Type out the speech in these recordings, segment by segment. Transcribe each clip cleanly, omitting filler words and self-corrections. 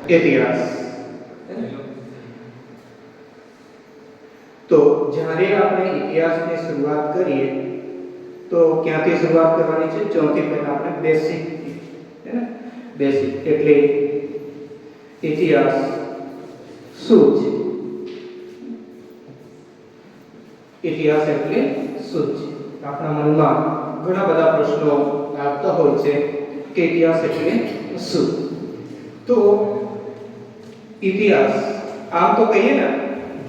ઇતિહાસ. તો જ્યારે આપણે ઇતિહાસની શરૂઆત કરીએ તો ક્યાંથી શરૂઆત કરવાની છે? સૌથી પહેલા આપણે બેસિક, હે ને, બેસિક એટલે ઇતિહાસ શું છે? ઇતિહાસ એટલે શું છે? આપણા મનમાં ઘણા બધા પ્રશ્નો આવતા હોય છે કે ઇતિહાસ એટલે શું? તો ઇતિહાસ આમ તો કહીએ ને,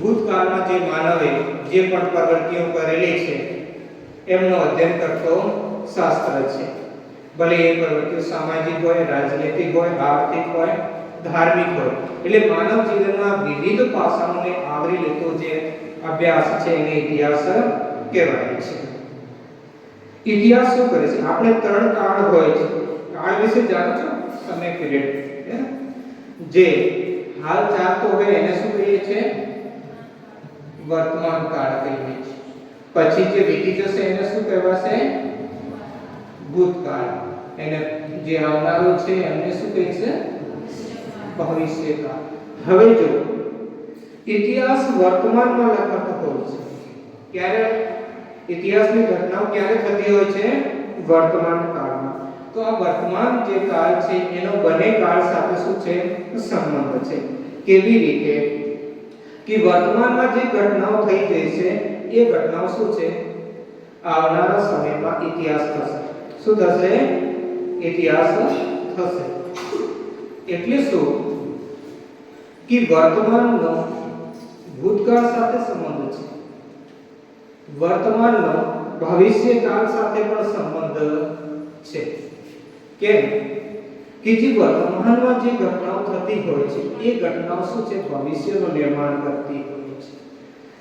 ભૂતકાળમાં જે માનવે જે પણ પ્રવૃત્તિઓ કરેલી છે એમનો અધ્યયન કરતો શાસ્ત્ર છે. ભલે એ પ્રવૃત્તિઓ સામાજિક હોય, રાજનૈતિક હોય, આર્થિક હોય, ધાર્મિક હોય, એટલે માનવ જીવનના વિવિધ પાસાઓને આવરી લેતો જે અભ્યાસ છે એને ઇતિહાસ કહેવાય છે. ઇતિહાસ શું કરે છે? આપણે 3 કાળ હોય છે. કાળ વિશે જાણો છો? સમય પીરિયડ, હે, જે હાલ ચાલતો હોય એને શું કહીએ છીએ? વર્તમાન કાળ કહીએ છીએ. પછી જે વીતી જશે એને શું કહેવાશે? ભૂતકાળ. એને જે આવનારો છે એને શું કહે છે? ભવિષ્યકાળ. હવે જો ઇતિહાસ વર્તમાનમાં લખાતો હોય છે, ક્યારે ઇતિહાસની ઘટનાઓ ક્યારે થતી હોય છે? વર્તમાન કાળમાં. તો આ વર્તમાન જે કાળ છે એનો બંને કાળ સાથે શું છે? સંબંધ છે. કેવી રીતે? કે વર્તમાનમાં જે ઘટનાઓ થઈ ગઈ છે એ ઘટનાઓ શું છે? આવનારા સમયમાં ઇતિહાસ થશે. શું થશે? ઇતિહાસ થશે. એટલે શું? કે વર્તમાનનો ભૂતકાળ સાથે સંબંધ છે, વર્તમાનનો ભવિષ્યકાળ સાથે પણ સંબંધ છે. કેમ? કે જે વર્તમાનમાં જે ઘટનાઓ થતી હોય છે એ ઘટનાઓ શું છે? ભવિષ્યનું નિર્માણ કરતી હોય છે.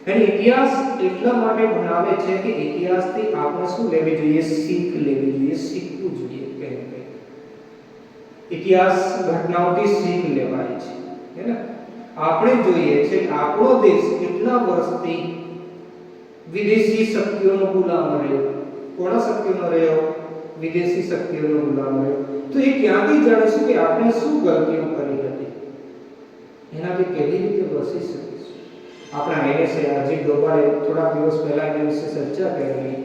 અને ઇતિહાસ એટલા માટે ભણાવે છે કે ઇતિહાસથી આપણે શું લેવી જોઈએ? શીખ લેવી જોઈએ, શીખવું જોઈએ. કેમ કે ઇતિહાસ ઘટનાઓથી શીખ લેવાય છે, હે ને? આપણે જોઈએ છે આપણો દેશ કેટલા વર્ષથી વિદેશી શક્તિઓનો ગુલામ રહ્યો. કોના શક્તિઓનો રહ્યો? વિદેશી શક્તિઓનો ગુલામ રહ્યો. તો એ ક્યાંથી જાણીશું કે આપણે શું ગલતીઓ કરી હતી? એનાથી કેવી રીતે બચી શકીશું? આપણા આઈએસએ અજીત ડોભાલે થોડા દિવસ પહેલા એના વિશે ચર્ચા કરેલી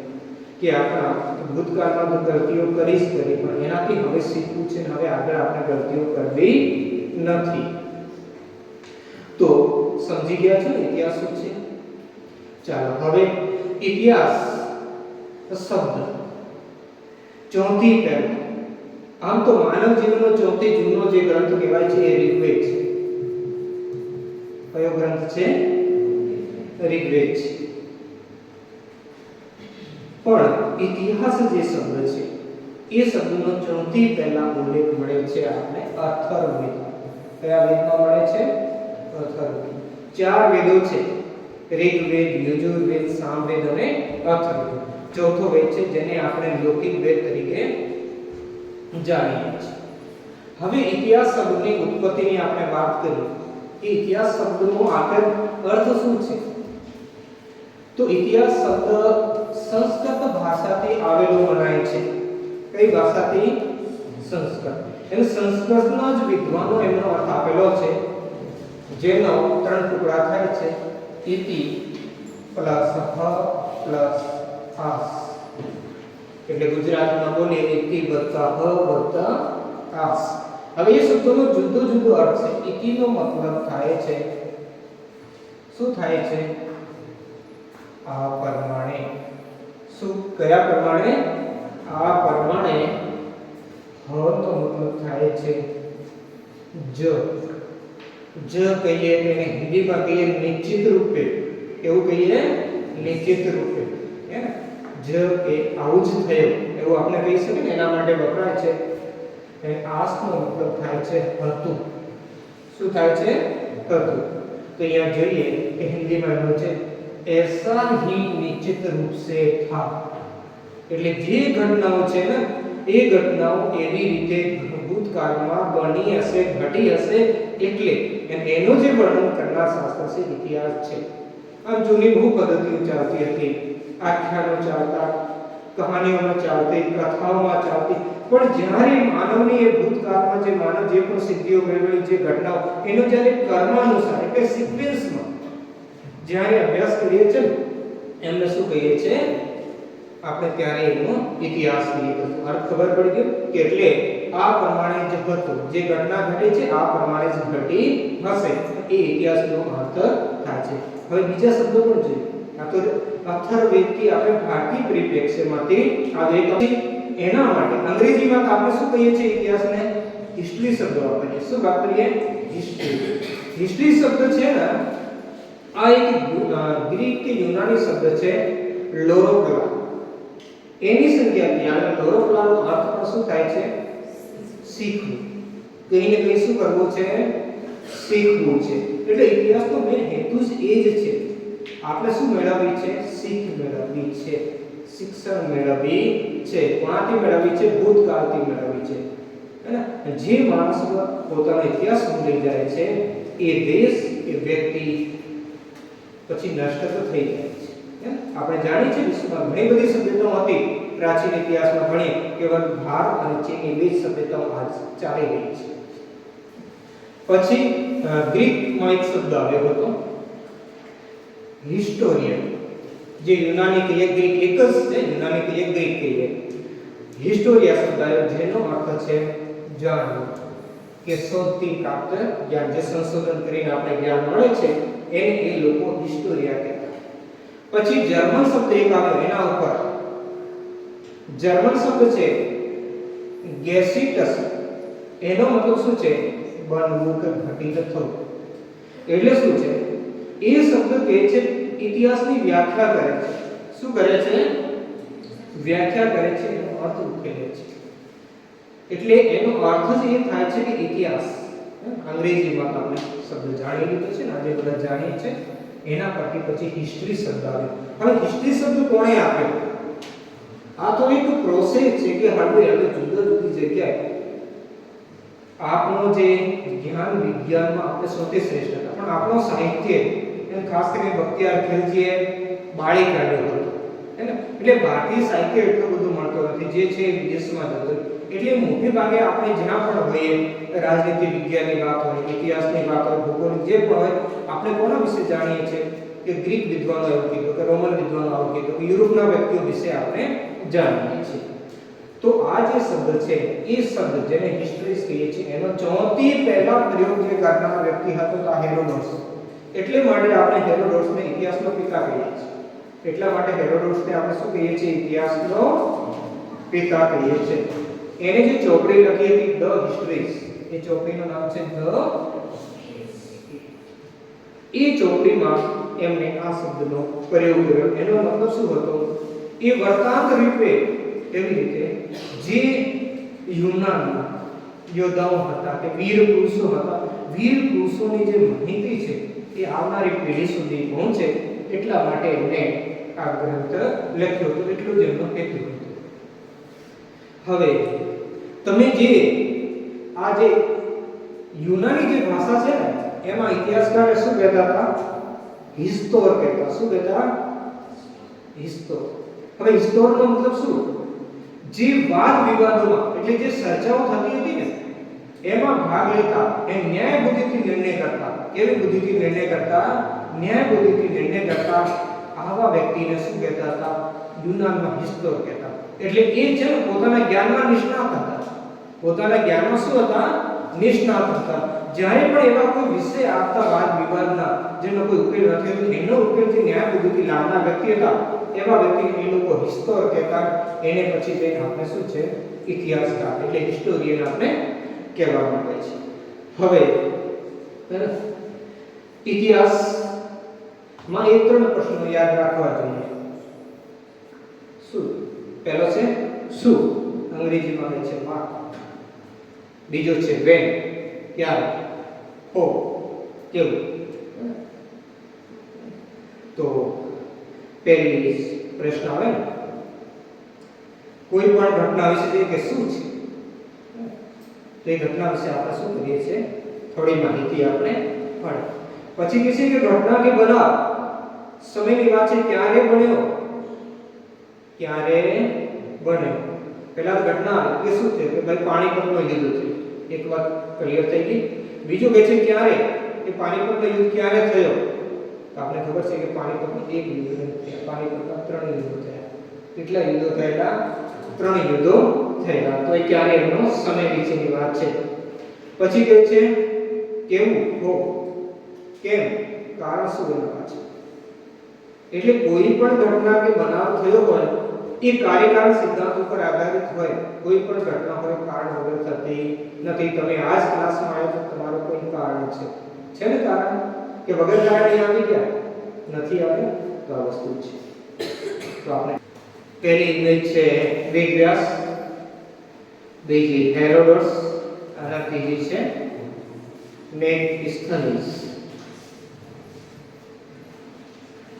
કે આપણા ભૂતકાળમાં તો ગલતીઓ કરી જ કરી, પણ એનાથી હવે શીખવું છે ને હવે આગળ આપણે ગલતીઓ કરવી નથી. તો સમજી ગયા છો ઇતિહાસ શું છે? ચાલો હવે ઇતિહાસ શબ્દ ચોથી પહેલો, આમ તો માનવ જીવનનો સૌથી જૂનો જે ગ્રંથ કહેવાય છે એ ઋગ્વેદ છે. કયો ગ્રંથ છે? ઋગ્વેદ છે. પણ ઇતિહાસ જે શબ્દ છે એ શબ્દનો સૌથી પહેલા ઉલ્લેખ મળે છે આપણે અથર્વવેદ. કયા વેદમાં મળે છે? અથર્વવેદ. 4 વેદો છે: ઋગ્વેદ, યજુર્વેદ, સામવેદ અને અથર્વવેદ. ચોથો વેદ છે જેને આપણે લૌકિક વેદ તરીકે જાણીએ છીએ. હવે ઇતિહાસ શબ્દની ઉત્પત્તિની આપણે વાત કરીએ કે ઇતિહાસ શબ્દનો આખર અર્થ શું છે? તો ઇતિહાસ શબ્દ સંસ્કૃત ભાષાથી આવેલો મનાય છે. કઈ ભાષાથી? સંસ્કૃત. એટલે સંસ્કૃતના જ વિદ્વાનો એનો અર્થ આપેલો છે, જેનો 3 ટુકડા થાય છે: ઇતિ પ્લસ હ પ્લસ આસ. એટલે ગુજરાતીમાં બોલીએ ઇતિ વત્તા હ વત્તા આસ. હવે એ શબ્દનો જુદો જુદો અર્થ છે. ઇતિનો મતલબ થાય છે, શું થાય છે? આ પ્રમાણે. શું? કયા પ્રમાણે? આ પ્રમાણે. હ તો મતલબ થાય છે જ. જ કહીએ તેને હિન્દીમાં કહીએ નિશ્ચિત રૂપે. એવું કહીએ નિશ્ચિત રૂપે, હે ને? જ કે આવું જ થયું એવું આપણે કહી શકીએ ને, એના માટે વપરાય છે. અને આસનો મતલબ થાય છે હતું. શું થાય છે? હતું. તો અહીંયા જોઈએ કે હિન્દીમાં એનું છે ऐसा ही निश्चित रूप से था. એટલે જે ઘટનાઓ છે ને એ ઘટનાઓ એવી રીતે ભૂતકાળમાં બની હશે, ઘટી હશે, એટલે એનો જે વર્ણન કરનાર શાસ્ત્ર છે ઇતિહાસ છે. આમ જૂની બહુ પદ્ધતિઓ ચાલતી હતી. આખ્યાનો ચાલતા, કહાનીઓમાં ચાલતી, કથાઓમાં ચાલતી, પણ જ્યારે માનવની એ ભૂતકાળમાં જે માનવ જે પણ સિદ્ધિઓ મેળવેલી જે ઘટનાઓ એનો જ્યારે કર્માનુસાર એટલે સિક્વન્સમાં જ્યારે અભ્યાસ કરીએ છીએ એમને શું કહીએ છીએ આપણે ત્યારે એનો ઇતિહાસ કહીએ તો અર્થ ખબર પડી ગયો કે એટલે આ પ્રમાણે જ હતું જે ઘટના ઘટી છે આ પ્રમાણે જ ઘટી હશે એ ઇતિહાસનો અર્થ થાય છે હવે બીજા શબ્દો પણ જોઈએ આ તો અથર્વવેદથી આપણે ભારતીય પરિપ્રેક્ષ્યમાંથી આ એક એના માટે અંગ્રેજીમાં આપણે શું કહીએ છીએ ઇતિહાસને હિસ્ટ્રી શબ્દ વાપરીએ શું વાપરીએ હિસ્ટ્રી શબ્દ છે ને આ એક ગ્રીક કે યુનાની શબ્દ છે લોરોક્લા એની સંખ્યાથી આવે લોરોક્લાનો અર્થ પણ શું થાય છે શીખવું કઈ ને કઈ શું કરવું છે શીખવું છે એટલે ઇતિહાસનો મેન હેતુ જ એ જ છે આપણે શું મેળવવી છે શીખ મેળવવી છે શિક્ષણ મેળવવી છે કોનાથી મેળવવી છે ભૂતકાળથી મેળવવી છે હે જે માણસ પોતાનો ઇતિહાસ ભૂલી જાય છે એ દેશ કે વ્યક્તિ પછી નષ્ટ તો થઈ જાય છે આપણે જાણીએ છીએ વિશ્વમાં ઘણી બધી સભ્યતાઓ હતી પ્રાચીન ઇતિહાસમાં ભણીએ કેવળ ભારત અને ચીનની બે સભ્યતાઓ આજ ચાલી રહી છે પછી ગ્રીકમાં એક શબ્દ આવ્યો હતો હિસ્ટોરિયન જે યુનાની કહીએ ગ્રીક એક જ છે યુનાની કહીએ ગ્રીક કહીએ હિસ્ટોરિયા શબ્દ આવ્યો જેનો અર્થ છે જાણવું કે શોધથી પ્રાપ્ત જ્ઞાન જે સંશોધન કરીને આપણે જ્ઞાન મળે છે એને એ લોકો હિસ્ટોરિયા કહેતા પછી જર્મન શબ્દ એક આવ્યો એના ઉપર જર્મન શબ્દ છે ગેસિટસ એનો મતલબ શું છે બનવું કે ઘટિત થવું એટલે શું છે એ શબ્દ કહે છે ઇતિહાસની વ્યાખ્યા કરે છે શું કરે છે વ્યાખ્યા કરે છે એનો અર્થ ઉકેલે છે એટલે એનો અર્થ જ એ થાય છે કે ઇતિહાસ અંગ્રેજીમાં આપણે શબ્દ જાણી લીધો છે ને આજે બધા જાણીએ છે એના પરથી પછી હિસ્ટ્રી શબ્દ આવ્યો હવે હિસ્ટ્રી શબ્દ કોણે આપ્યો આ તો એક પ્રોસેસ છે કે હળવે જુદી જુદી જગ્યાએ આપણો જે જ્ઞાન વિજ્ઞાનમાં આપણે સૌથી શ્રેષ્ઠ હતા પણ આપણો સાહિત્ય અને ખાસ કરીને બખ્તિયાર ખિલજીએ બાળી કાઢ્યો હતો એટલે ભારતીય સાહિત્ય એટલું બધું મળતો નથી જે છે વિદેશમાં જતું એટલે મોટે ભાગે આપણે જ્યાં પણ હોઈએ રાજનીતિ વિજ્ઞાનની વાત હોય ઇતિહાસની વાત હોય ભૂગોળ જે પણ હોય આપણે કોના વિશે જાણીએ છીએ કે ગ્રીક વિદ્વાનો એવું કીધું કે રોમન વિદ્વાનો આવું કીધું કે યુરોપના વ્યક્તિઓ વિશે આપણે જાણીએ છીએ તો આ જે શબ્દ છે એ શબ્દ જેને હિસ્ટ્રી કહીએ છીએ એનો સૌથી પહેલા પ્રયોગ જે કરનાર વ્યક્તિ હતો તો હેરોડોટસ એટલે માટે આપણે હેરોડોટસને ઇતિહાસનો પિતા કહીએ છીએ એટલા માટે હેરોડોટસને આપણે શું કહીએ છીએ ઇતિહાસનો પિતા કહીએ છીએ એને જે ચોપડી લખી હતી ધ હિસ્ટ્રીઝ એ ચોપડીનું નામ છે ધ એ ચોપડીમાં એમને આ શબ્દનો પ્રયોગ કર્યો એનો મતલબ શું હતો એ વર્તાંત રૂપે એવી રીતે જે યુનાની યોદ્ધાઓ હતા કે વીર પુરુષો હતા વીર પુરુષોની જે માહિતી છે એ આવનારી પેઢી સુધી પહોંચે એટલા માટે એમને આ ગ્રંથ લખ્યો હતો એટલું જ એમનો હેતુ હતો હવે તમે જે આ જે યુનાની જે ભાષા છે ને એમાં ઇતિહાસકારો શું કહેતા હતા હિસ્તોર કહેતા શું કહેતા હિસ્તોર હવે હિસ્તોરનો મતલબ શું જે વાદ વિવાદોમાં એટલે જે ચર્ચાઓ થતી હતી ને એમાં ભાગ લેતા એ ન્યાય બુદ્ધિથી નિર્ણય કરતા કેવી બુદ્ધિથી નિર્ણય કરતા ન્યાય બુદ્ધિથી નિર્ણય કરતા આવા વ્યક્તિને શું કહેતા હતા યુનાનમાં હિસ્તોર કહેતા એટલે એ છે પોતાના જ્ઞાનમાં નિષ્ણાત હતા પોતાના જ્ઞાનમાં શું હતા નિષ્ણાત હતા જ્યારે પણ એવા કોઈ વિષય આવતા વાદ વિવાદના જેનો કોઈ ઉકેલ નથી તો એનો ઉકેલ જે ન્યાય બુદ્ધિથી લાવનાર વ્યક્તિ હતા એવા વ્યક્તિને એ લોકો હિસ્તોર કહેતા એને પછી તે આપણે શું છે ઇતિહાસકાર એટલે હિસ્ટોરિયન આપણે કહેવામાં આવે છે હવે ઇતિહાસ માં એ ત્રણ પ્રશ્નો યાદ રાખવા જોઈએ શું પહેલો છે શું અંગ્રેજીમાં કહે છે what બીજો છે when ક્યારે હો કેવું તો પહેલી પ્રશ્ન આવે ને કોઈ પણ ઘટના વિશે કે શું છે તો એ ઘટના વિશે આપણે શું કરીએ છીએ થોડી માહિતી આપણે મળે પછી કહે છે કે ઘટના કે બનાવ સમયની વાત છે ક્યારે બન્યો પહેલા ઘટના એ શું છે કે ભાઈ પાણીપતનું યુદ્ધ થયું, એક વાત ક્લિયર થઈ ગઈ. બીજું કહે છે ક્યારે એ પાણીપતનો યુદ્ધ ક્યારે થયો, તો આપણે ખબર છે કે પાણીપતનું એક યુદ્ધ થયું, પાણીપતના 3 યુદ્ધો થયા. કેટલા યુદ્ધો થયેલા? 3 યુદ્ધો થયેલા. તો એ ક્યારે એનો સમય વિશેની વાત છે. પછી કહે છે કેવું હો, કેમ, કારણ શું બનાવવા છે. એટલે કોઈ પણ ઘટના કે બનાવ થયો હોય એ કાર્યકારણ સિદ્ધાંત ઉપર આધારિત હોય. કોઈ પણ ઘટના હોય કારણ વગર થતી નથી. તમે આ જ ક્લાસમાં આવ્યો તો તમારો કોઈ કારણ છે ને કારણ કે વગર કારણે આવી ગયા નથી આવ્યા, તો આ વસ્તુ છે. તો આપણે પહેલી ઇમેજ છે વેદવ્યાસ, બીજી હેરોડોટસ અને ત્રીજી છે મેગસ્થનીસ.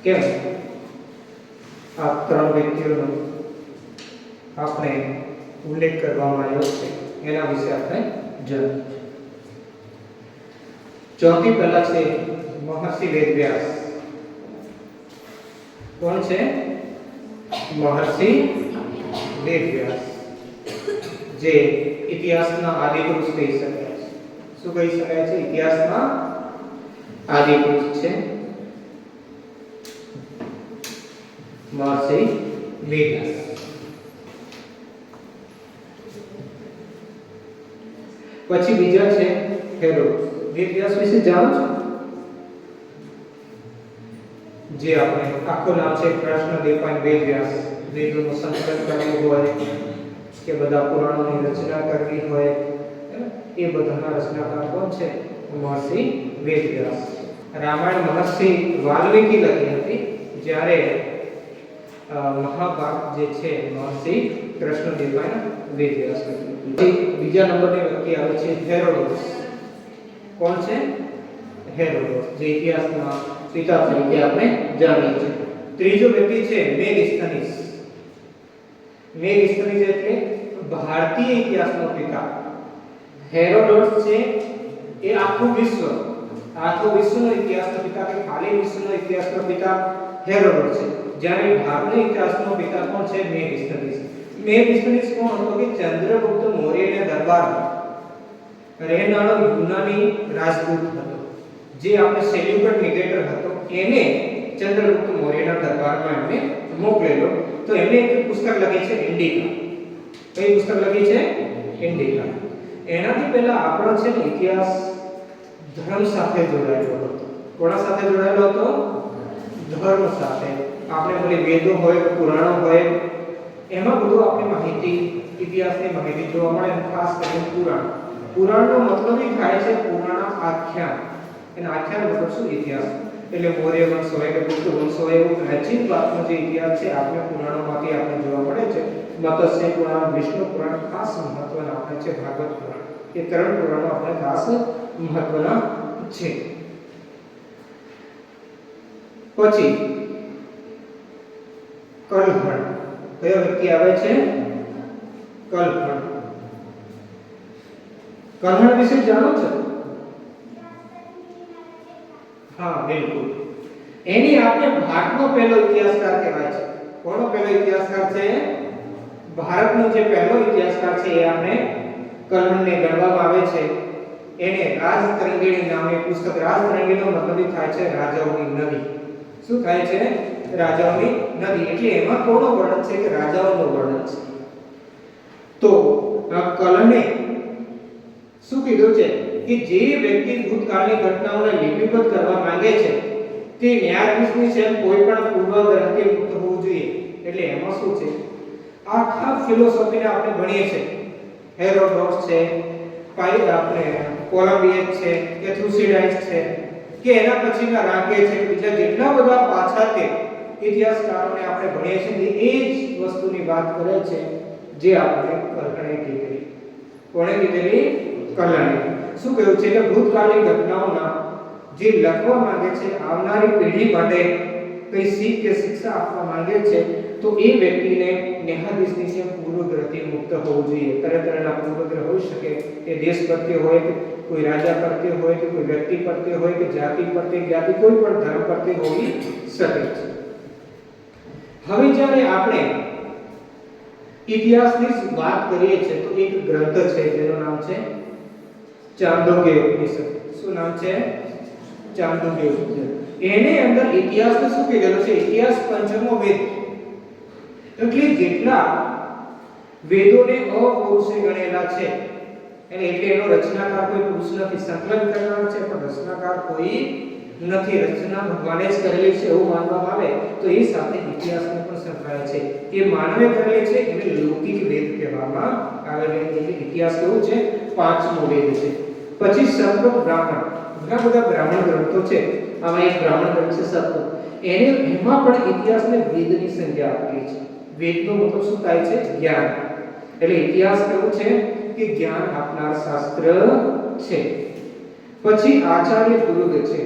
કેમ આ 3 વ્યક્તિઓનો આપણે ઉલ્લેખ કરવામાં આવ્યો છે એના વિશે આપણે જાણીએ. ચોથી પહેલા છે મહર્ષિ વેદવ્યાસ. કોણ છે? મહર્ષિ વેદવ્યાસ, જે ઇતિહાસના આદિપુરુષ કહી શકાય છે. શું કહી શકાય છે? ઇતિહાસના આદિપુરુષ છે મહર્ષિ વેદવ્યાસ. પછી બીજા છે હેરોડોટસ. વેદવ્યાસ વિશે જાણો છો? જે આપણે આખું નામ છે કૃષ્ણદેવપાલ વેદવ્યાસ. વેદોનું સંકલન કરવું હોય કે બધા પુરાણોની રચના કરવી હોય, એ બધાના રચનાકાર કોણ છે? મહર્ષિ વેદવ્યાસ. રામાયણ મહર્ષિ વાલ્મીકી લખી હતી, જ્યારે મહાભારત જે છે મહર્ષિ કૃષ્ણદેવપાલ વેદવ્યાસ લખી. બીજા નંબરની વ્યક્તિ આવે છે હેરોડોટસ. કોણ છે? હેરોડોટસ, જે ઇતિહાસના પિતા તરીકે આપણે જાણીએ છીએ. ત્રીજો વ્યક્તિ છે મેગસ્થનીસ. મેગસ્થનીસ એટલે ભારતીય ઇતિહાસનો પિતા. હેરોડોટસ છે એ આખું વિશ્વનો ઇતિહાસનો પિતા કે ખાલી વિશ્વનો ઇતિહાસનો પિતા હેરોડોટસ છે. જ્યારે ભારતના ઇતિહાસનો પિતા કોણ છે? મેગસ્થનીસ. મેગસ્થનીસ કોણ હતો? કે ચંદ્રગુપ્ત મૌર્યના દરબારમાં રહેનારો યુનાની રાજદૂત હતો. જે આપણે સેલ્યુકડ નિકેટર હતો એને ચંદ્રગુપ્ત મૌર્યના દરબારમાં એમને મોકલેલો. તો એમને એક પુસ્તક લખી છે ઇન્ડિકા. કઈ પુસ્તક લખી છે? ઇન્ડિકા. એનાથી પહેલા આપણો છે ને ઇતિહાસ ધર્મ સાથે જોડાયેલો હતો. કોના સાથે જોડાયેલો હતો? ધર્મ સાથે. આપણે બોલી વેદો હોય, પુરાણો હોય, એમાં બધું આપણે માહિતી, ઇતિહાસની માહિતી જોવા મળે. ખાસ કરીને પુરાણનો મતલબ એ થાય છે પુરાણ આખ્યાન. અને આખ્યાન મતલબ શું? ઇતિહાસ. એટલે મૌર્ય વંશ હોય કે ગુપ્ત વંશ હોય, એવો પ્રાચીન વાતનો જે ઇતિહાસ છે આપણે પુરાણોમાંથી આપણે જોવા મળે છે. મત્સ્ય પુરાણ, વિષ્ણુ પુરાણ, ખાસ મહત્વના આપણે છે ભાગવત પુરાણ. એ 3 પુરાણો આપણે ખાસ મહત્વના છે. પછી કલ્હણ. કયો વ્યક્તિ આવે છે? કલ્હણ. કલ્હણ વિશે જાણો છો? હા, બિલકુલ. એની આપણે ભારતનો પહેલો ઇતિહાસકાર કહેવાય છે. કોનો પહેલો ઇતિહાસકાર છે? ભારતનો જે પહેલો ઇતિહાસકાર છે એ આપણે કલ્હણને ગણવામાં આવે છે. એને રાજતરંગીણી નામની પુસ્તક. રાજતરંગીણીનો મતલબ થાય છે રાજાઓની નદી. શું થાય છે? રાજાઓની નદી. એટલે એમાં કોનો વર્ણન છે? કે રાજાઓનું વર્ણન છે. તો કલ્હણે શું કીધું છે? કે જે વ્યક્તિ ભૂતકાળની ઘટનાઓને લિપિબદ્ધ કરવા માંગે છે તે ન્યાયાધીશની જેમ કોઈ પણ પૂર્વગ્રહથી મુક્ત હોવું જોઈએ. એટલે એમાં શું છે? આખા ફિલોસોફીને આપણે ભણીએ છીએ. હેરોડોટસ છે, આપણે કોલંબિયસ છે, કે થુસીડાઇડ્સ છે, કે એના પછીના રાકે છે, બીજા જેટલા બધા પાછા તે ઇતિહાસકારોને આપણે ભણીએ છીએ એ જ વસ્તુની વાત કરે છે જે આપણે કલ્હણે કીધી. કોણે કીધેલી? કલ્હણે. શું કહ્યું છે? કે ભૂતકાળની ઘટનાઓના જે લખવા માંગે છે, આવનારી પેઢી માટે કઈ શીખ કે શિક્ષા આપવા માંગે છે, તો એ વ્યક્તિને ન્યાયાધીશની જેમ પૂર્વગ્રહથી મુક્ત હોવું જોઈએ. તરતરના પૂર્વગ્રહ હોઈ શકે, એ દેશ પ્રત્યે હોય, કે કોઈ રાજા પ્રત્યે હોય, કે કોઈ વ્યક્તિ પ્રત્યે હોય, કે જાતિ પ્રત્યે, જ્ઞાતિ કોઈ પણ ધર્મ પ્રત્યે હોઈ શકે છે. હવે જ્યારે આપણે ઇતિહાસની વાત કરીએ છીએ તો એક ગ્રંથ છે જેનું નામ છે ચાંદોગ્ય ઉપનિષદ. શું નામ છે? ચાંદોગ્ય ઉપનિષદ. એની અંદર ઇતિહાસને શું કહેલું છે? ઇતિહાસ પંચમો વેદ. એટલે જેટલા વેદોને અપૌરુષે ગણેલા છે, એટલે એનો રચનાકાર કોઈ પુરુષ નથી, સંકલન કરનાર છે પણ રચનાકાર કોઈ નથી. રચના ભગવાને જ કરેલી છે એવું માનવામાં આવે તો એ સાથે ઇતિહાસને પણ સંકળાય છે. એ માનવે કરેલી છે એને લૌકિક વેદ કહેવામાં આવે છે. એટલે ઇતિહાસ કેવું છે? પાંચમો વેદ છે. પછી સર્વ બ્રાહ્મણ, ઘણા બધા બ્રાહ્મણ ગ્રંથો છે. આમાં એક બ્રાહ્મણ ગ્રંથ છે સર્વ. એમાં પણ ઇતિહાસને વેદની સંજ્ઞા આપેલી છે. વેદનો મતલબ શું થાય છે? જ્ઞાન. એટલે ઇતિહાસ કેવું છે? કે જ્ઞાન આપનાર શાસ્ત્ર છે. પછી આચાર્ય ગુરુદ છે.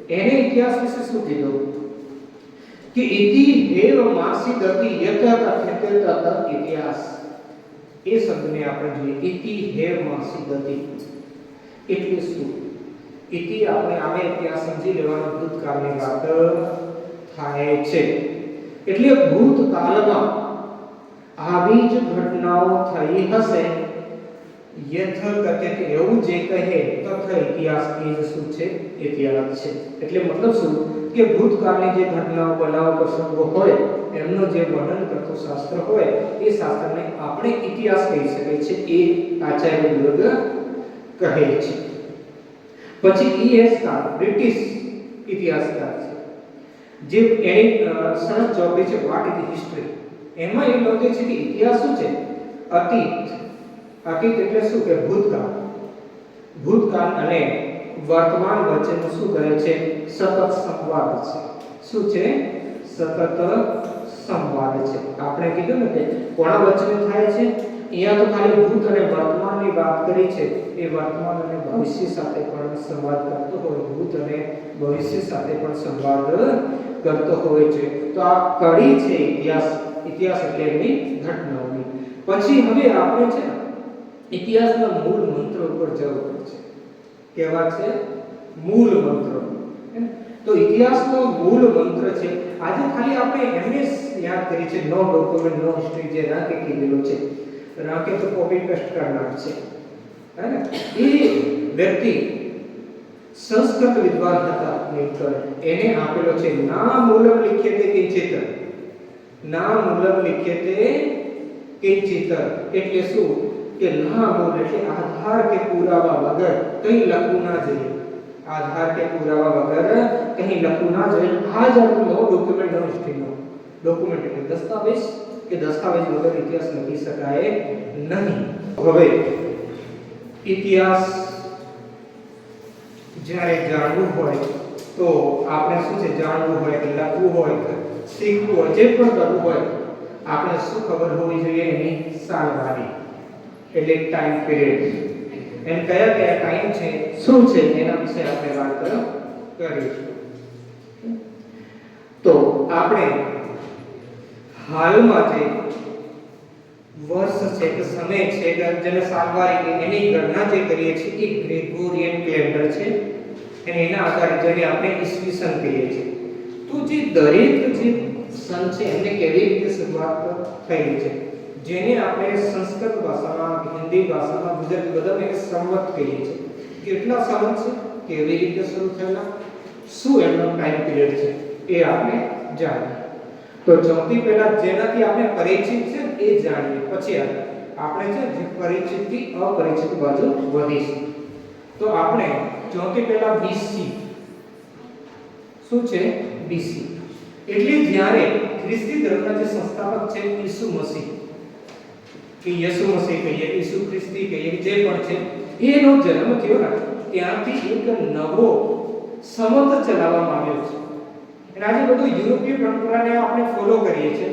એને ઇતિહાસ વિશે શું કીધું? કે ઇતિ હેવ માસિદતિ યત કથ્યતે તત ઇતિહાસ. એ શબ્દને આપણે જોઈએ. ઇતિ હેવ માસિદતિ એટલે શું? ઇતિ આપણે આમે ઇતિહાસ સમજી લેવાનો, ભૂતકાળની વાત થાય છે. એટલે ભૂતકાળમાં આવી જ ઘટનાઓ થઈ હશે. યથ કથ્યતે એવું જે કહે તથ ઇતિહાસ એ જ શું છે? ઇતિહાસ છે. એટલે મતલબ શું? કે ભૂતકાળની જે ઘટનાઓ, બનાવો, પ્રસંગો હોય એમનો જે વર્ણન કરતો શાસ્ત્ર હોય એ શાસ્ત્રને આપણે ઇતિહાસ કહી શકાય છે. એ આચાર્ય ગુરુદ કહે છે. પછી E.S. કાર બ્રિટિશ ઇતિહાસકાર છે, જે એની સરસ ચોપડી છે વોટ ઇઝ હિસ્ટ્રી. એમાં એ લખે છે કે ઇતિહાસ શું છે? અતીત. અતીત એટલે શું? કે ભૂતકાળ. ભૂતકાળ અને વર્તમાન વચ્ચેનો શું કરે છે? સતત સંવાદ છે. શું છે? સતત સંવાદ છે. આપણે કીધું ને કે કોના વચ્ચે થાય છે? અહીંયા તો ખાલી ભૂત અને વર્તમાનની વાત કરી છે. એ વર્તમાન અને ભવિષ્ય સાથે પણ સંવાદ કરતો હોય, ભૂત અને ભવિષ્ય સાથે પણ સંવાદ કરતો હોય છે. તો આ કડી છે ઇતિહાસ. ઇતિહાસ એટલે એની ઘટનાઓની. પછી હવે આપણે છે ઇતિહાસના મૂળ મંત્રો ઉપર જવું પડશે. કેવા છે? મૂળ મંત્રો. તો ઇતિહાસનો મૂળ મંત્ર છે. આજે ખાલી આપણે એમને યાદ કરી છે, નો ડોક્યુમેન્ટ નો હિસ્ટ્રી, જે રાકે કીધેલું છે. રાકે તો કોપી પેસ્ટ કરનાર છે, હે ને? એ વ્યક્તિ સંસ્કૃત વિદ્વાન હતા નીલકંઠ. એને આપેલો છે ના મૂલમ લિખ્યતે કિંચિત. ના મૂલમ લિખ્યતે કિંચિત એટલે શું? કે ના મૂળ એટલે આધાર કે પુરાવા વગર કંઈ લખવું ના જોઈએ. આધાર કે પુરાવા વગર કંઈ લખવું ના જોઈએ. આ જ આપણો ડોક્યુમેન્ટ નો હિસ્ટ્રીનો ડોક્યુમેન્ટ એટલે દસ્તાવેજ, કે દસ્તાવેજ વગર ઇતિહાસ લખી શકાય નહીં. હવે ઇતિહાસ જ્યારે જાણવું હોય તો આપણે શું છે? જાણવું હોય, લખવું હોય, શીખવું હોય, જે પણ કરવું હોય આપણે શું ખબર હોવી જોઈએ? એની સાલવારી એટલે ટાઈમ પીરિયડ. એમ કયા કયા ટાઈમ છે, શું છે, એના વિશે આપણે વાત કરીશું. તો આપણે હાલમાં જે વર્ષ છે કે સમય છે કે જેને સાલવારી કે એની ગણના જે કરીએ છીએ એ ગ્રેગોરિયન કેલેન્ડર છે. અને એના આધારે જેને આપણે ઈસવીસન કહીએ છીએ. તો જે દરેક જે સન છે એમને કેવી રીતે શરૂઆત થયેલી છે, જેને આપણે સંસ્કૃત ભાષામાં, હિન્દી ભાષામાં, ગુજરાતી બધામાં એને સંવત કહીએ છીએ. કેટલા સંવત છે, કેવી રીતે શરૂ થયેલા, શું એમનો ટાઈમ પીરિયડ છે, એ આપણે જાણીએ. તો સૌથી પહેલા જેનાથી આપણે પરિચિત છે એ જાણીએ, પછી આપણે છે જે પરિચિત થી અપરિચિત બાજુ વધીશું. તો આપણે સૌથી પહેલા બીસી. શું છે? બીસી એટલે જ્યારે ખ્રિસ્તી ધર્મના જે સંસ્થાપક છે ઈસુ મસીહ, કે યેસુ મસીહ કહીએ, ઈસુ ખ્રિસ્તી કહીએ, જે પણ છે એનો જન્મ થયો ને ત્યાંથી એક નવો સંવત ચલાવવામાં આવ્યો છે. અને આજે બધું યુરોપીય પરંપરાને આપણે ફોલો કરીએ છીએ,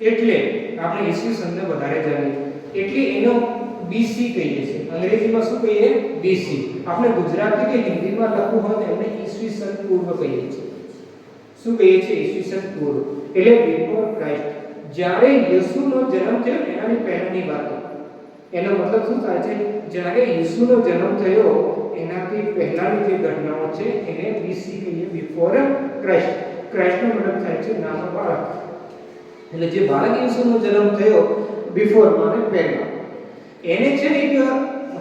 એટલે આપણે ઈસવીસનને વધારે જાણીએ. એટલે એનો બીસી કહીએ છીએ. અંગ્રેજીમાં શું કહીએ? બીસી. આપણે ગુજરાતી કે હિન્દીમાં લખવું હોય તો એમને ઈસવીસન પૂર્વ કહીએ છીએ. શું કહીએ છીએ? ઈસવીસન પૂર્વ એટલે બિફોર ક્રાઇસ્ટ. જ્યારે યેસુનો જન્મ થયો એનાની પહેલાની વાત. એનો મતલબ શું થાય છે? જ્યારે યેસુનો જન્મ થયો એનાથી પહેલાની જે ઘટનાઓ છે એને બીસી કહીએ, બિફોર ક્રાઇસ્ટ. ક્રાઇસ્ટનો મતલબ થાય છે નાનો બાળક. એટલે જે બાળક યેસુનો જન્મ થયો બિફોર માને પહેલા. એને છે ને એક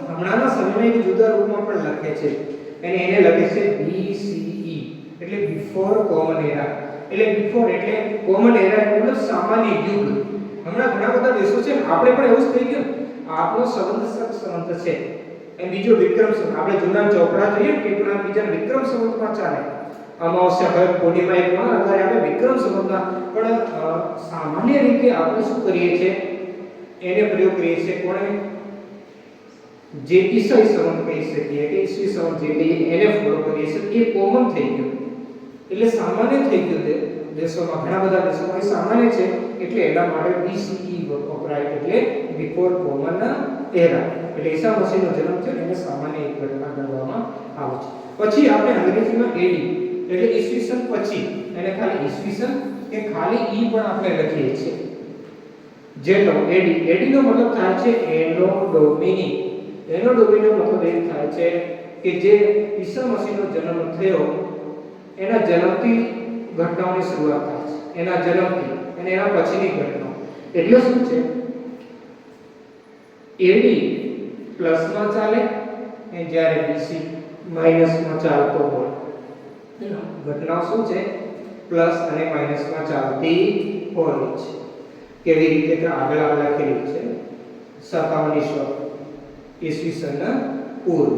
હમણાંના સમયમાં એક જુદા રૂપમાં પણ લખે છે અને એને લખે છે BCE એટલે બિફોર કોમન એરા. એટલે બિફોર એટલે કોમન એરા એટલે સામાન્ય યુગ. હમણાં ઘણા બધા દેશો છે આપણે પણ એવું જ થઈ ગયું. આપણો સંબંધ સંબંધ છે એ બીજો વિક્રમ સંબંધ. આપણે જૂના ચોપડા જોઈએ કે પુરાણ બીજા વિક્રમ સંબંધમાં ચાલે. અમાવસ્યા હોય પૂર્ણિમા એક પણ અત્યારે આપણે વિક્રમ સંબંધમાં પણ સામાન્ય રીતે આપણે શું કરીએ છીએ એને પ્રયોગ કરીએ છીએ કોણે જે ઈસાઈ સંબંધ કહી શકીએ કે ઈસવી સંબંધ જે કહીએ એને ફોલો કરીએ છીએ એ કોમન થઈ ગયું. એટલે સામાન્ય થઈ ગયું દેશોમાં ઘણા બધા દેશોમાં એ સામાન્ય છે એટલે એના માટે BCE વપરાય એટલે બિફોર કોમન એરા. એટલે ઈસા મસીહનો જન્મ છે એને સામાન્ય એક ઘટના ગણવામાં આવે છે. પછી આપણે અંગ્રેજીમાં AD એટલે ઈસવીસન પછી એને ખાલી ઈસવીસન કે ખાલી ઈ પણ આપણે લખીએ છીએ. જેનો AD નો મતલબ થાય છે એનો ડોમિની. એનો ડોમિનો મતલબ એ થાય છે કે જે ઈસા મસીહનો જન્મ થયો એના જન્મથી ઘટનાઓની શરૂઆત થાય છે. એના જન્મથી અને એના પછીની ઘટનાઓ. એટલે શું છે AD પ્લસમાં ચાલે અને જ્યારે BC માઈનસમાં ચાલતો હોય. ઘટનાઓ શું છે પ્લસ અને માઈનસમાં ચાલતી હોય છે. કેવી રીતે કે આગળ લખેલું છે 57 ઈસવીસનના પૂર્વ.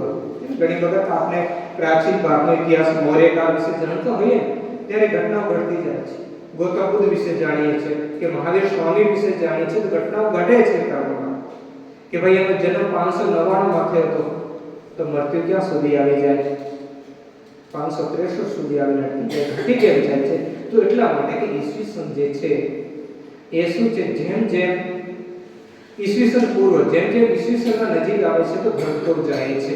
ઘણી વખત આપણે પ્રાચીન ભારતનો ઇતિહાસ મૌર્યકાળ વિશે જાણતા હોઈએ ત્યારે ઘટનાઓ ઘટતી જાય છે. ગૌતમ બુદ્ધ વિશે જાણીએ છીએ કે મહાવીર સ્વામી વિશે જાણીએ છીએ તો ઘટનાઓ ઘટે છે કાળમાં કે ભાઈ એનો જન્મ 599 માં થયો હતો તો મૃત્યુ ક્યાં સુધી આવી જાય 563 સુધી આવી ઘટી કેમ જાય છે તો એટલા માટે કે ઈસવીસન જે છે એ શું છે જેમ જેમ ઈસવીસન પૂર્વ જેમ જેમ ઈસવીસનના નજીક આવે છે તો ઘટતો જાય છે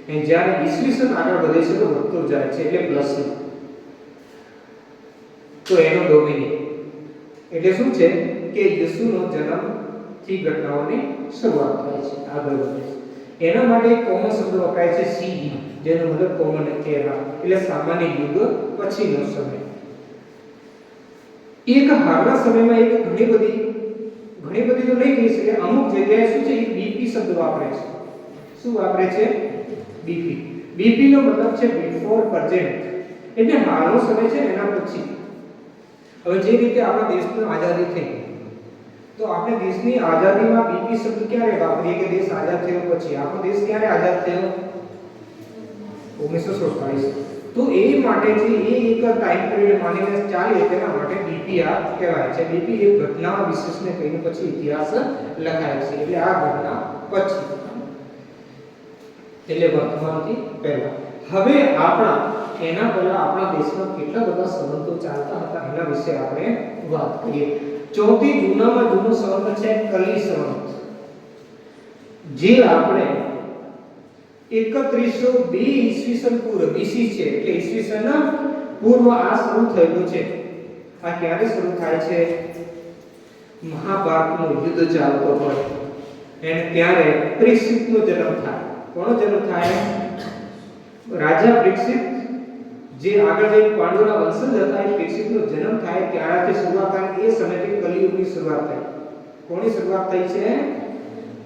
અને જ્યારે ઈસવીસન આગળ વધે છે તો વધતો જાય છે એટલે પ્લસ. તો એનો ડોમિની એટલે શું છે કે યીશુનો જન્મ થી ઘટનાઓની શરૂઆત થાય છે આગળ વધે છે. એના માટે એક કોમન શબ્દ વપરાય છે CE જેનો મતલબ કોમન એરા એટલે સામાન્ય યુગ પછીનો સમય. એક હાલના સમયમાં એક ઘણી બધી તો નહીં કહી શકે અમુક જગ્યાએ શું છે એક BP શબ્દ વાપરે છે. શું વાપરે છે BP નો મતલબ છે બિફોર પ્રેઝન્ટ એટલે હાલનો સમય છે એના પછી. હવે જે રીતે આપણા દેશની આઝાદી થઈ તો આપણે દેશની આઝાદીમાં BP શબ્દ ક્યારે વાપરીએ કે દેશ આઝાદ થયો પછી. આપણો દેશ ક્યારે આઝાદ થયો 1947. તો એ માટે છે એ એક ટાઈમ પિરિયડ માનીને ચાલે તેના માટે BP આ કહેવાય છે. BP એ ઘટના વિશેષને કહીને પછી ઇતિહાસ લખાય છે એટલે આ ઘટના પછી એટલે વર્તમાનથી પહેલા. હવે એના પહેલા આપણા દેશમાં કેટલા બધા સંબંધો ચાલતા હતા એના વિશે આપણે વાત કરીએ. સૌથી જૂનામાં જૂનો સંબંધ છે કલી સંબંધ જે આપણે 3102 ઈસવીસન પૂર્વ BC છે એટલે ઈસવીસન પૂર્વ આ શરૂ થયેલું છે. આ ક્યારે શરૂ થાય છે મહાભારતનું યુદ્ધ ચાલતો હોય અને ત્યારે પરીક્ષિતનો જન્મ થાય. કોનો જન્મ થાય રાજા પરીક્ષિત જે આગળ જઈને પાંડવોના વંશજ હતા એ પરીક્ષિતનો જન્મ થાય ત્યારથી શરૂઆત થાય. એ સમયથી કલિયુગની શરૂઆત થઈ. કોની શરૂઆત થઈ છે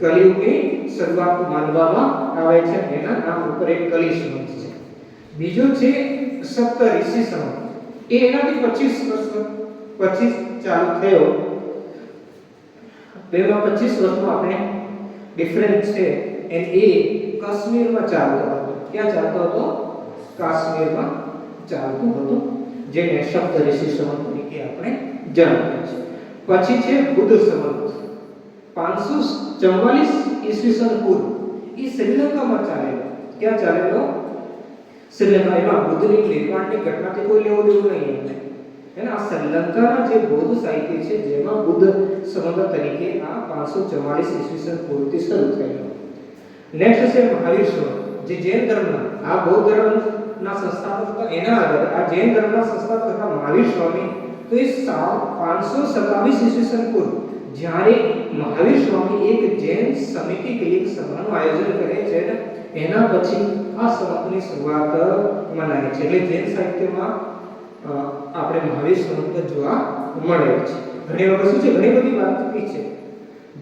કલિયુગની શરૂઆત માનવામાં આવે છે. એના નામ ઉપર એક કલી સંવત છે. બીજો છે સપ્તઋષિ સંવત એ એનાથી 25 વર્ષ પછી ચાલુ થયો. બેમાં 25 વર્ષનો આપણે ડિફરન્સ છે અને એ કાશ્મીરમાં ચાલતો હતો. ક્યાં ચાલતો હતો કાશ્મીરમાં ચાલતો હતો જેને સપ્તઋષિ સંવત તરીકે આપણે જાણીએ છીએ. પછી છે બુદ્ધ સંવત 544 ઈસવીસન પૂર્વ એ શ્રીલંકામાં ચાલેલો. ક્યાં ચાલેલો શ્રીલંકા. એમાં બુદ્ધની નિર્વાણની ઘટનાથી કોઈ લેવો દેવું નહીં એના આ શ્રીલંકાના જે બૌદ્ધ સાહિત્ય છે જેમાં બુદ્ધ સંવત તરીકે આ 544 ઈસવીસન પૂર્વથી શરૂ થયેલો. નેક્સ્ટ છે મહાવીર સંવત જે જૈન ધર્મના આ બૌદ્ધ ધર્મના સંસ્થાપક હતા. એના આધારે આ જૈન ધર્મના સંસ્થાપક હતા મહાવીર સ્વામી. તો એ 527 ઈસવીસન પૂર્વ જ્યારે મહાવીર સ્વામી એક જૈન સમિતિ કે એક સભાનું આયોજન કરે છે એના પછી આ સંવતની શરૂઆત મનાય છે. એટલે જૈન સાહિત્યમાં આપણે મહાવીર સંવત જોવા મળે છે. ઘણી વખત શું છે ઘણી બધી વાત ચૂકી છે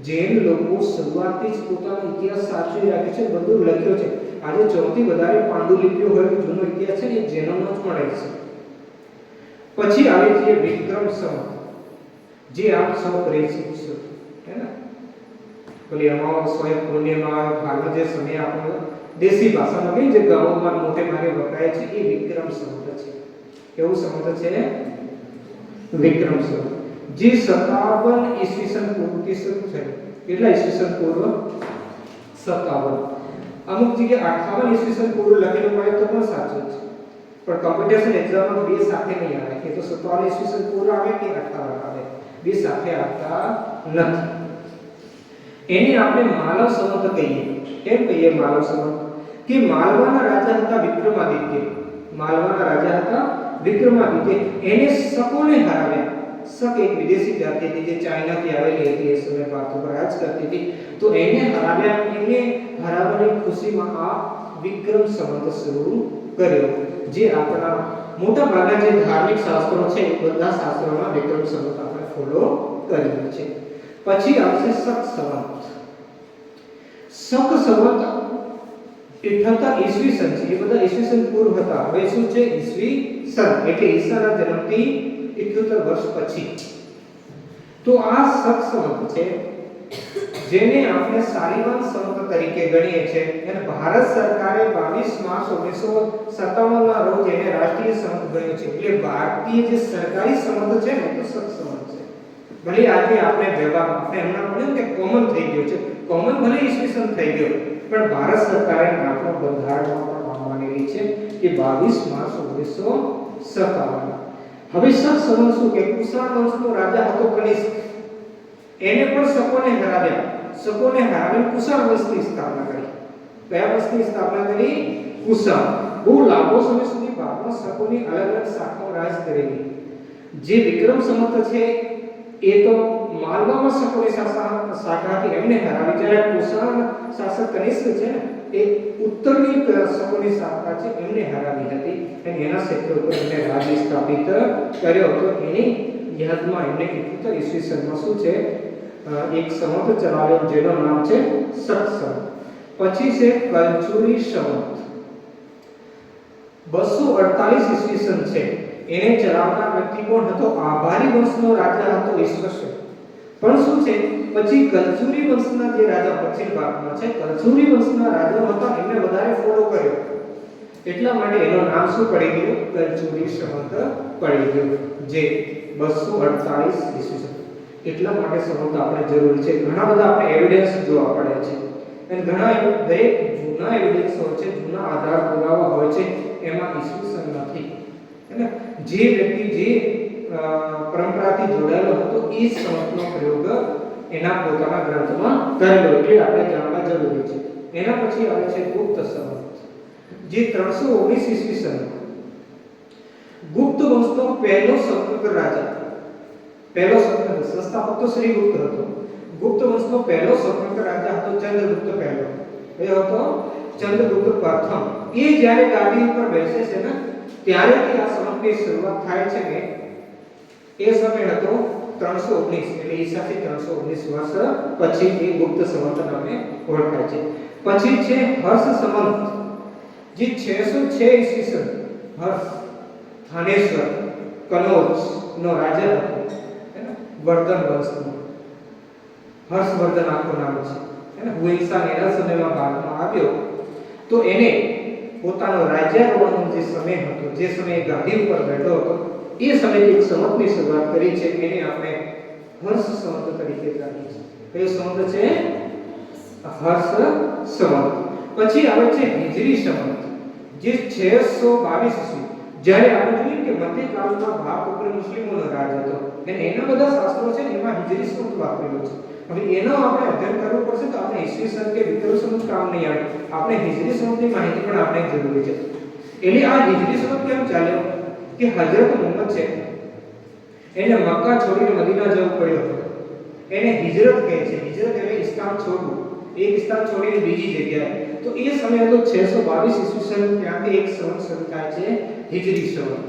જૈન લોકો શરૂઆતથી જ પોતાનો ઇતિહાસ સાચવી રાખે છે, બધું લખ્યો છે. આજે સૌથી વધારે પાંડુલિપિઓ હોય જૂનો ઇતિહાસ છે ને એ જૈનોનો જ મળે છે. પછી આવે છે વિક્રમ સંવત, જે આપ સૌ પરિચિત છો, હે ને? બોલી અમાવસ હોય, પૂર્ણિમા, હાલનો જે સમય આપણો દેશી ભાષામાં કઈ જે ગામોમાં મોટે ભાગે વપરાય છે એ વિક્રમ સંવત છે. કેવું સંવત છે? વિક્રમ સંવત, જે 57 ઈસવીસન પૂર્વથી શરૂ થયું. કેટલા ઈસવીસન પૂર્વ? 57. અમુક જગ્યાએ 58 ઈસવીસન પૂર્વ લખેલું હોય તો પણ સાચું છે, પણ કોમ્પિટિશન એક્ઝામમાં બે સાથે નહીં આવે કે તો 57 ઈસવીસન પૂર્વ આવે કે 58 આવે, બે સાથે આવતા નથી. એને આપણે માલવ સંવત કહીએ. કેમ કહીએ માલવ સંવત? કે માલવાના રાજા હતા વિક્રમાદિત્ય. માલવાના રાજા હતા વિક્રમાદિત્ય. એને શકોને હરાવ્યા. શક એક વિદેશી જાતિ હતી જે ચાઇનાથી આવેલી હતી, એ સમયે ભારત પર રાજ કરતી હતી. તો એને હરાવ્યા. એને હરાવવાની ખુશીમાં આ વિક્રમ સંવત શરૂ કર્યો, જે આપણા મોટા ભાગના જે ધાર્મિક શાસ્ત્રો છે એ બધા શાસ્ત્રોમાં વિક્રમ સંવત આપણે ફોલો કર્યું છે. પછી આવશે શક સંવત. શક સંવત 78 ઈસવીસન છે, એ બધા ઈસવીસન પૂર્વ હતા. હવે શું છે? ઈસવીસન એટલે ઈસાના જન્મથી 78 વર્ષ પછી. તો આ શક સંવત છે જેને આપણે શાલિવાહન સંવત તરીકે ગણીએ છીએ, અને ભારત સરકારે 22 માર્ચ 1957 ના રોજ એને રાષ્ટ્રીય સંવત ગણ્યો છે. એટલે ભારતીય જે સરકારી સંવત છે ને તો શક સંવત છે. ભલે આજે આપણે વ્યવહારમાં આપણે એમના પડ્યું કે કોમન થઈ ગયો છે, કોમન ભલે ઈસવીસન થઈ ગયો, પણ ભારત સરકારે આપણો બંધારણમાં પણ માનેલી છે કે 22 માર્ચ 1957. હવે શક સંવત શું કે કુષાણ વંશનો રાજા હતો કનિષ્ક. એને પણ શકોને હરાવ્યા. શકોને હરાવીને કુષાણ વંશની સ્થાપના કરી. કયા વંશની સ્થાપના કરી? કુષાણ. બહુ લાંબો સમય સુધી ભારતમાં શકોની અલગ અલગ શાખાઓ રાજ કરેલી. જે વિક્રમ સંવત છે એ તો માલવામાં શકોની શાખાથી એમને હરાવી, જ્યારે કુષાણ શાસક કનિષ્ક છે ને એ ઉત્તરની શકોની શાખા છે એમને હરાવી હતી, અને એના ક્ષેત્ર ઉપર એમને રાજ સ્થાપિત કર્યો હતો. એની યાદમાં એમને 71 ઈસવીસનમાં શું છે એક સંવત ચલાવ્યો જેનું નામ છે શક સંવત. પછી છે કલ્ચુરી સંવત. 248 ઈસવીસન છે. એને ચલાવનાર વ્યક્તિ કોણ હતો? આભારી વંશનો રાજા હતો ઈશ્વરસેન. પણ શું છે પછી કલ્ચુરી વંશના જે રાજા પશ્ચિમ ભાગમાં છે, કલ્ચુરી વંશના રાજાઓ હતા એમને વધારે ફોલો કર્યો, એટલા માટે એનું નામ શું પડી ગયું? કલ્ચુરી સંવત પડી ગયું, જે 248 ઈસવીસન. એટલા માટે સંવત આપણે જરૂરી છે. ઘણા બધા આપણે એવિડન્સ જોવા પડે છે, અને ઘણા દરેક જૂના એવિડન્સ હોય છે, જૂના આધાર પુરાવા હોય છે, એમાં ઈસવીસન નથી. એટલે જે વ્યક્તિ જે પરંપરાથી જોડાયેલો હતો એ સંવતનો પ્રયોગ એના પોતાના ગ્રંથમાં કરેલો, એટલે આપણે જાણવા જરૂરી છે. એના પછી આવે છે ગુપ્ત સંવત, જે 319 ઈસવીસન. ગુપ્ત વંશનો પહેલો સ્વતંત્ર રાજા, પહેલો સ્વતંત્ર સંસ્થાપક તો શ્રીગુપ્ત હતો. ગુપ્ત વંશનો પહેલો સ્વતંત્ર રાજા હતો ચંદ્રગુપ્ત પહેલો. એ હતો ચંદ્રગુપ્ત પ્રથમ. એ જ્યારે ગાદી ઉપર બેસે છે ને ત્યારેથી આ સંવતની શરૂઆત થાય છે ને એ સમય હતો 319, એટલે ઈસાથી 319 વર્ષ પછી એ ગુપ્ત સંવત નામે ઓળખાય છે. પછી છે હર્ષ સંવત, જે 606 ઈસવીસન. હર્ષ થાનેશ્વર કનોજ નો રાજા હતો, વર્ધન વંશનો. હર્ષવર્ધન આખું નામ છે, હુઈન્સાન એના સમયમાં ભારતમાં આવ્યો, તો એને પોતાનો રાજ્યારોહણનો જે સમય હતો, જે સમયે ગાદી ઉપર બેઠો હતો, એ સમયે એક સંવતની શરૂઆત કરી છે. એને આપણે હર્ષ સંવત તરીકે જાણીએ છીએ. કયો સંવત છે? હર્ષ સંવત. પછી આવે છે હિજરી સંવત, જે 622 ઈસવી. જ્યારે આપણે જોઈએ કે મધ્યકાળમાં ભારત ઉપર મુસ્લિમોનો રાજ હતો, અને એના બધા શાસ્ત્રો છે એમાં હિજરી સંવત વાપરેલો છે. હવે એનો આપણે અધ્યયન કરવું પડશે, તો આપણે ઈસવીસન કે વિક્રમ સંવત કામ નહીં આવે. આપણે હિજરી સંવતની માહિતી પણ આપણે જરૂરી છે. એટલે આ હિજરી સંવત કેમ ચાલ્યો કે હજરત મુહમ્મદ છે એને મક્કા છોડીને મદીના જવું પડ્યું હતું. એને હિજરત કહે છે. હિજરત એટલે ઇસ્લામ છોડવું, એક ઇસ્લામ છોડીને બીજી જગ્યાએ. તો એ સમય હતો 622 ઈસવીસન. ત્યાંથી એક સંવત શરૂ થાય છે હિજરી સંવત.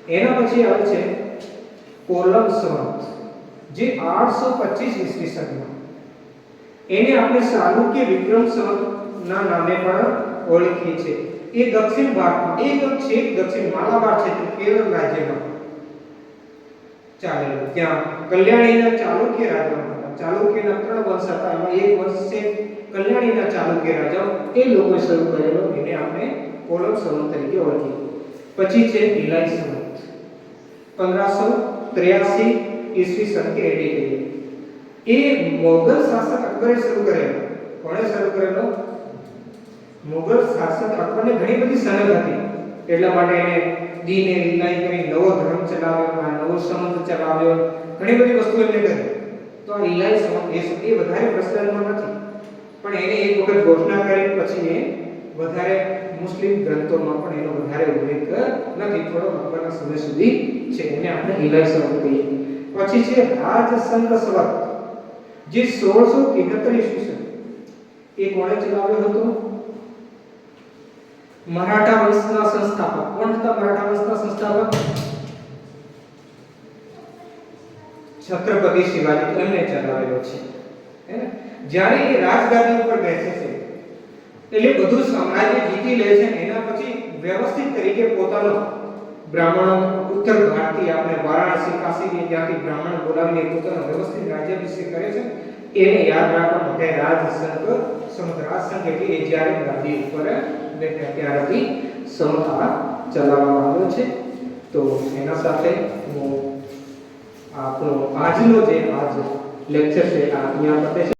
એના પછી આવે છે કોલમ સંવત, જે 825 ઈસવીસનમાં. એને આપણે ચાલુક્ય વિક્રમ સંવતના નામે પણ ઓળખીએ છીએ. એ દક્ષિણ ભારતમાં એકદમ છેક દક્ષિણ માલાબાર ક્ષેત્ર કેરળ રાજ્યમાં ચાલેલો. ત્યાં કલ્યાણીના ચાલુક્ય રાજાઓ હતા. ચાલુક્યના 3 વંશ હતા. એમાં એક વંશ છે કલ્યાણીના ચાલુક્ય રાજાઓ. એ લોકોએ શરૂ કરેલો. એને આપણે કોલમ સંવત તરીકે ઓળખીએ. પછી છે ભીલાઈ સંવત 1583 ઈસવીસન કે એડી કહીએ. એ મોગલ શાસક અકબરે શરૂ કરેલો. કોણે શરૂ કરેલો? મોગલ શાસક અકબરને ઘણી બધી સનદ હતી. એટલા માટે એને દીને લીલાઈ કરી નવો ધર્મ ચલાવ્યો, નવો સંવત ચલાવ્યો, ઘણી બધી વસ્તુ એમને કરી. તો આ લીલાઈ સંવત એ વધારે પ્રચલનમાં નથી, પણ એને એક વખત ઘોષણા કરી પછી એ વધારે મુસ્લિમ ગ્રંથોમાં પણ એનો વધારે ઉલ્લેખ નથી. થોડો અકબરના સમય સુધી છે. એને આપણે લીલાઈ સંવત કહીએ. પછી છે રાજસંગ સંવત જે 1673 ઈસવીસન. એ કોણે ચલાવ્યો હતો? મરાઠા વંશના સંસ્થાપક. કોણ હતા મરાઠા વંશના સંસ્થાપક? છત્રપતિ શિવાજી. તો એમને ચલાવેલો છે. હે ને? જ્યારે એ રાજગાદી ઉપર બેસે છે એટલે બધું સામ્રાજ્ય જીતી લે છે. એના પછી વ્યવસ્થિત તરીકે પોતાનો બ્રાહ્મણો ઉત્તર ભારતીય આપણે વારાણસી કાશી ત્યાંથી બ્રાહ્મણ બોલાવીને પોતાનો વ્યવસ્થિત રાજ્યાભિષેક કરે છે. એને યાદ રાખવા માટે રાજસંગ સંવત. રાજસંગ એટલે એ જ્યારે ગાદી ઉપર બેઠા ત્યારથી સંવત ચલાવવામાં આવ્યો છે. તો એના સાથે હું આપણો આજનો જે લેક્ચર છે આ અહીંયા પતે છે.